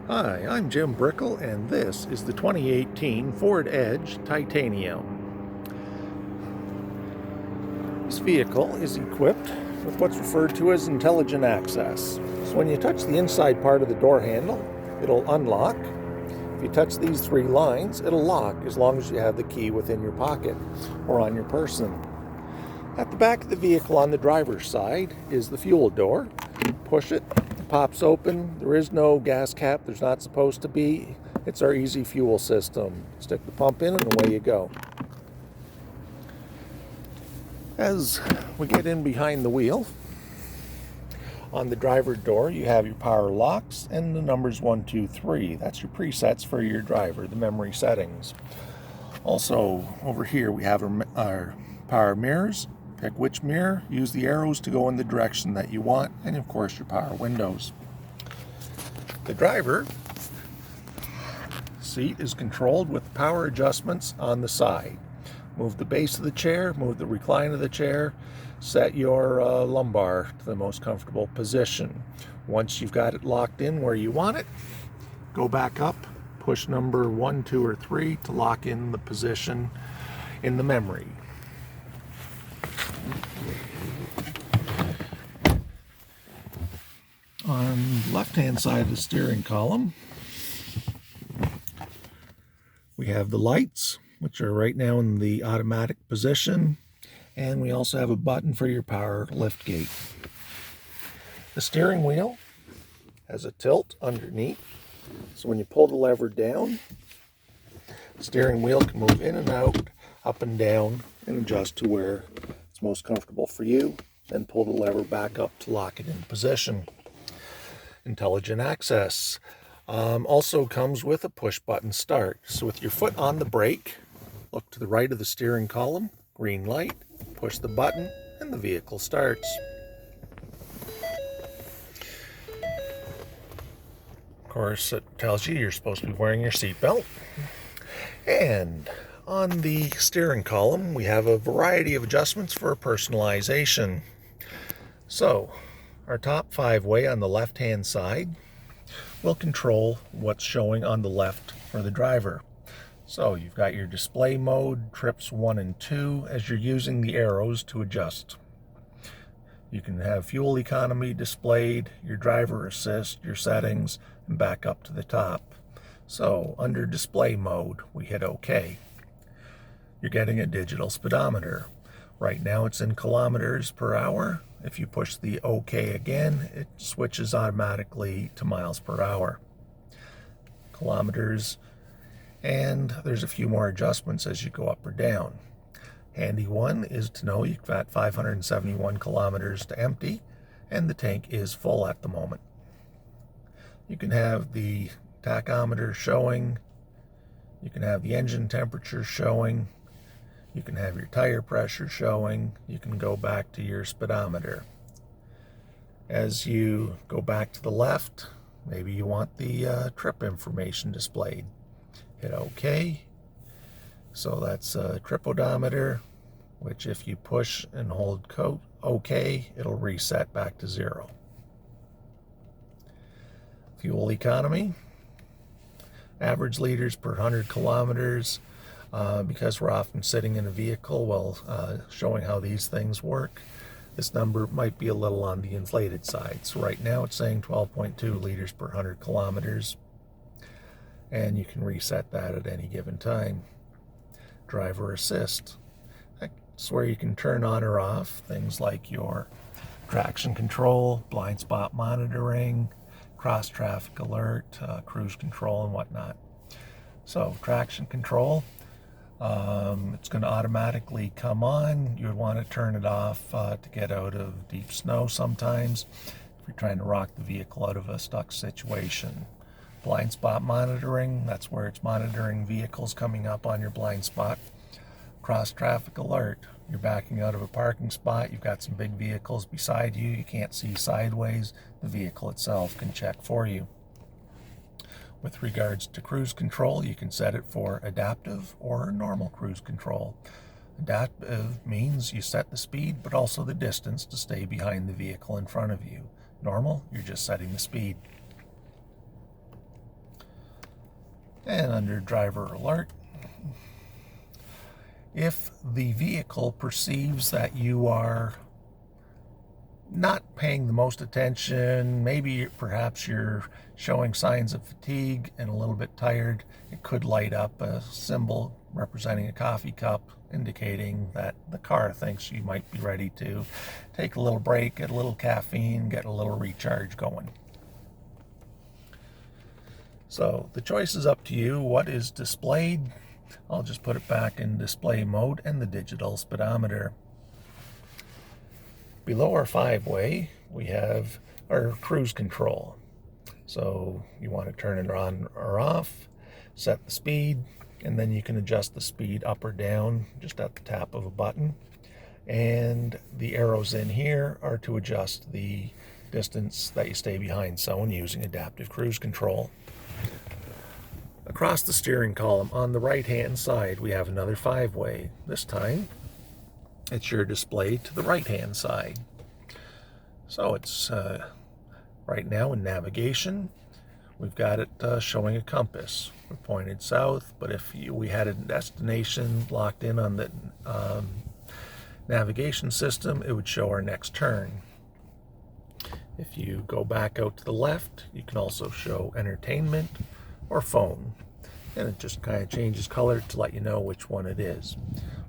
Hi, I'm Jim Brickell, and this is the 2018 Ford Edge Titanium. This vehicle is equipped with what's referred to as intelligent access. So when you touch the inside part of the door handle, it'll unlock. If you touch these three lines, it'll lock as long as you have the key within your pocket or on your person. At the back of the vehicle on the driver's side is the fuel door. Push it, it pops open. There is no gas cap, there's not supposed to be. It's our easy fuel system. Stick the pump in and away you go. As we get in behind the wheel, on the driver door you have your power locks and the numbers 1, 2, 3. That's your presets for your driver, the memory settings. Also over here we have our power mirrors. Pick which mirror, use the arrows to go in the direction that you want, and of course your power windows. The driver seat is controlled with power adjustments on the side. Move the base of the chair, move the recline of the chair, set your lumbar to the most comfortable position. Once you've got it locked in where you want it, go back up, push number 1, 2, or 3 to lock in the position in the memory. On the left-hand side of the steering column, we have the lights, which are right now in the automatic position, and we also have a button for your power lift gate. The steering wheel has a tilt underneath, so when you pull the lever down, the steering wheel can move in and out, up and down, and adjust to where it's most comfortable for you. Then pull the lever back up to lock it in position. Intelligent access also comes with a push button start. So with your foot on the brake, look to the right of the steering column, green light, push the button, and the vehicle starts. Of course, it tells you you're supposed to be wearing your seatbelt. And on the steering column, we have a variety of adjustments for personalization. So, our top 5-way on the left-hand side will control what's showing on the left for the driver. So you've got your display mode, trips 1 and 2, as you're using the arrows to adjust. You can have fuel economy displayed, your driver assist, your settings, and back up to the top. So under display mode, we hit OK. You're getting a digital speedometer. Right now it's in kilometers per hour. If you push the OK again, it switches automatically to miles per hour. Kilometers, and there's a few more adjustments as you go up or down. Handy one is to know you've got 571 kilometers to empty, and the tank is full at the moment. You can have the tachometer showing, you can have the engine temperature showing, you can have your tire pressure showing, you can go back to your speedometer. As you go back to the left, maybe you want the trip information displayed. Hit OK. So that's a trip odometer, which if you push and hold OK, it'll reset back to 0. Fuel economy, average liters per 100 kilometers. Because we're often sitting in a vehicle while showing how these things work, this number might be a little on the inflated side. So right now it's saying 12.2 liters per 100 kilometers, and you can reset that at any given time. Driver assist, that's where you can turn on or off things like your traction control, blind spot monitoring, cross traffic alert, cruise control, and whatnot. So traction control, it's going to automatically come on. You would want to turn it off to get out of deep snow sometimes if you're trying to rock the vehicle out of a stuck situation. Blind spot monitoring, that's where it's monitoring vehicles coming up on your blind spot. Cross traffic alert, you're backing out of a parking spot, you've got some big vehicles beside you, you can't see sideways, the vehicle itself can check for you. With regards to cruise control, you can set it for adaptive or normal cruise control. Adaptive means you set the speed, but also the distance to stay behind the vehicle in front of you. Normal, you're just setting the speed. And under driver alert, if the vehicle perceives that you are not paying the most attention, maybe perhaps you're showing signs of fatigue and a little bit tired, it could light up a symbol representing a coffee cup, indicating that the car thinks you might be ready to take a little break, get a little caffeine, get a little recharge going. So the choice is up to you. What is displayed? I'll just put it back in display mode and the digital speedometer. Below our 5-way, we have our cruise control. So you want to turn it on or off, set the speed, and then you can adjust the speed up or down just at the tap of a button. And the arrows in here are to adjust the distance that you stay behind someone using adaptive cruise control. Across the steering column on the right-hand side, we have another 5-way. This time, it's your display to the right-hand side. So it's right now in navigation. We've got it showing a compass. We're pointed south, but if we had a destination locked in on the navigation system, it would show our next turn. If you go back out to the left, you can also show entertainment or phone, and it just kind of changes color to let you know which one it is.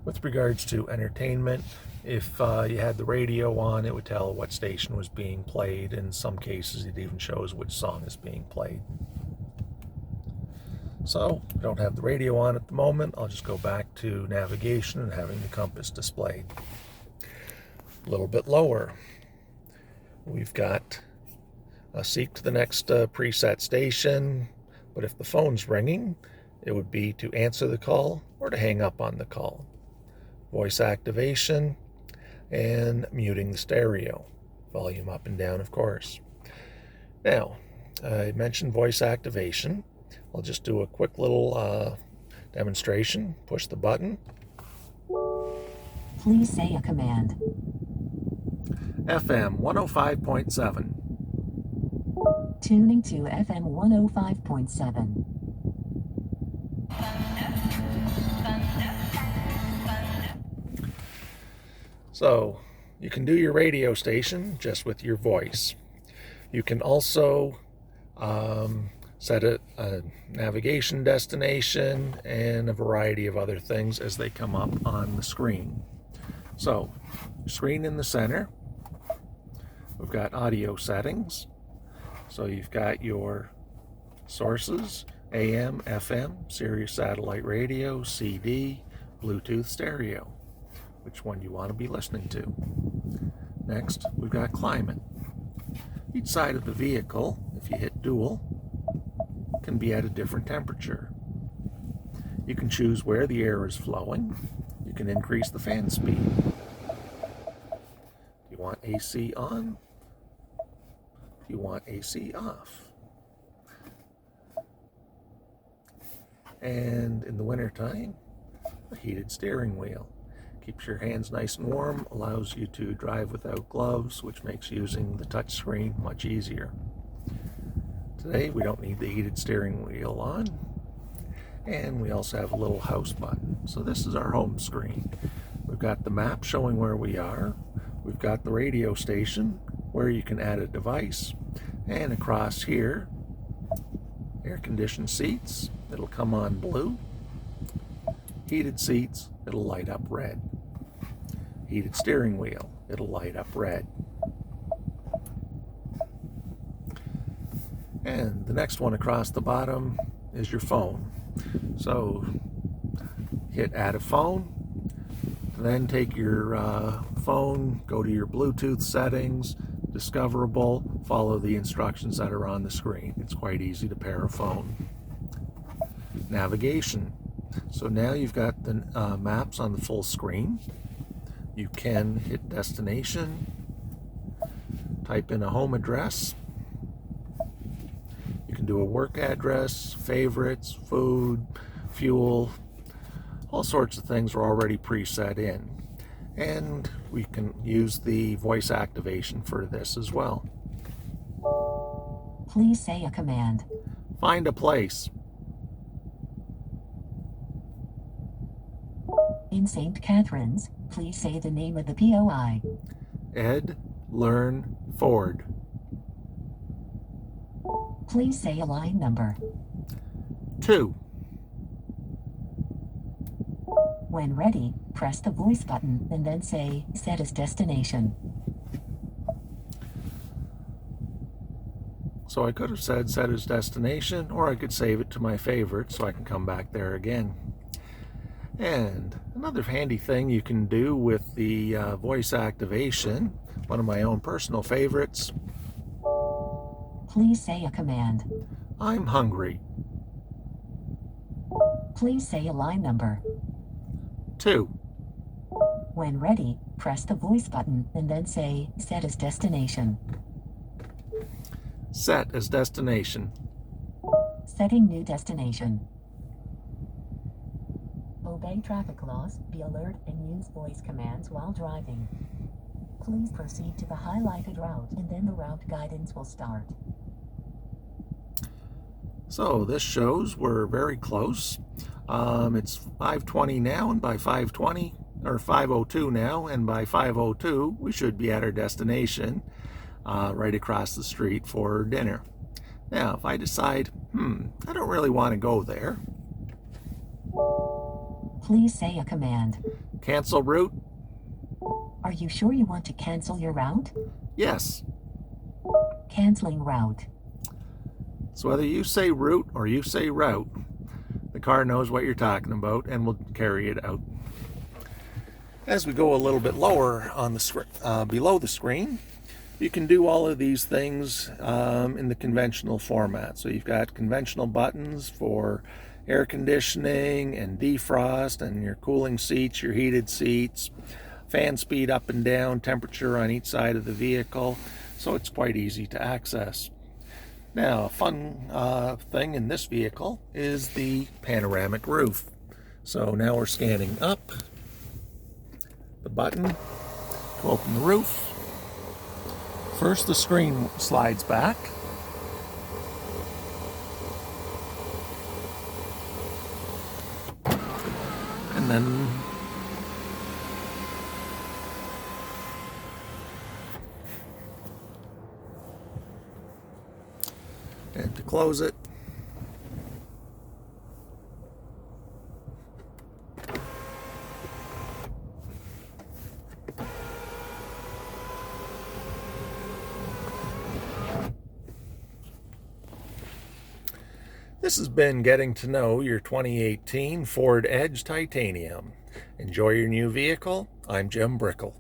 With regards to entertainment, if you had the radio on, it would tell what station was being played. In some cases, it even shows which song is being played. So, I don't have the radio on at the moment. I'll just go back to navigation and having the compass displayed. A little bit lower, we've got a seek to the next preset station, but if the phone's ringing, it would be to answer the call or to hang up on the call. Voice activation and muting the stereo. Volume up and down, of course. Now, I mentioned voice activation. I'll just do a quick little demonstration. Push the button. Please say a command. FM 105.7. Tuning to FM 105.7. So, you can do your radio station just with your voice. You can also set a navigation destination and a variety of other things as they come up on the screen. So, screen in the center, we've got audio settings. So you've got your sources, AM, FM, Sirius satellite radio, CD, Bluetooth stereo. Which one you want to be listening to. Next, we've got climate. Each side of the vehicle, if you hit dual, can be at a different temperature. You can choose where the air is flowing. You can increase the fan speed. Do you want AC on? Do you want AC off? And in the wintertime, a heated steering wheel. Keeps your hands nice and warm, allows you to drive without gloves, which makes using the touch screen much easier. Today, we don't need the heated steering wheel on. And we also have a little house button. So this is our home screen. We've got the map showing where we are. We've got the radio station where you can add a device. And across here, air-conditioned seats. It'll come on blue. Heated seats, it'll light up red. Heated steering wheel, it'll light up red. And the next one across the bottom is your phone. So hit add a phone, then take your phone, go to your Bluetooth settings, discoverable, follow the instructions that are on the screen. It's quite easy to pair a phone. Navigation. So now you've got the maps on the full screen. You can hit destination, type in a home address. You can do a work address, favorites, food, fuel, all sorts of things are already preset in. And we can use the voice activation for this as well. Please say a command. Find a place. In St. Catharines, please say the name of the POI. Ed Learn Ford. Please say a line number. 2. When ready, press the voice button and then say, set as destination. So I could have said set as destination, or I could save it to my favorites so I can come back there again. And another handy thing you can do with the voice activation, one of my own personal favorites. Please say a command. I'm hungry. Please say a line number. 2. When ready, press the voice button and then say, set as destination. Set as destination. Setting new destination. Obey traffic laws, be alert, and use voice commands while driving. Please proceed to the highlighted route and then the route guidance will start. So this shows we're very close. It's 5:20 now, and by 5:20, or 5:02 now, and by 5:02 we should be at our destination right across the street for dinner. Now, if I decide, I don't really want to go there. Please say a command. Cancel route? Are you sure you want to cancel your route? Yes. Canceling route. So whether you say route or you say route, the car knows what you're talking about and will carry it out. As we go a little bit lower on the below the screen, you can do all of these things in the conventional format. So you've got conventional buttons for air conditioning and defrost and your cooling seats, your heated seats, fan speed up and down, temperature on each side of the vehicle. So it's quite easy to access. Now, a fun thing in this vehicle is the panoramic roof. So now we're scanning up the button to open the roof. First, the screen slides back. And then to close it, this has been Getting to Know Your 2018 Ford Edge Titanium. Enjoy your new vehicle. I'm Jim Brickell.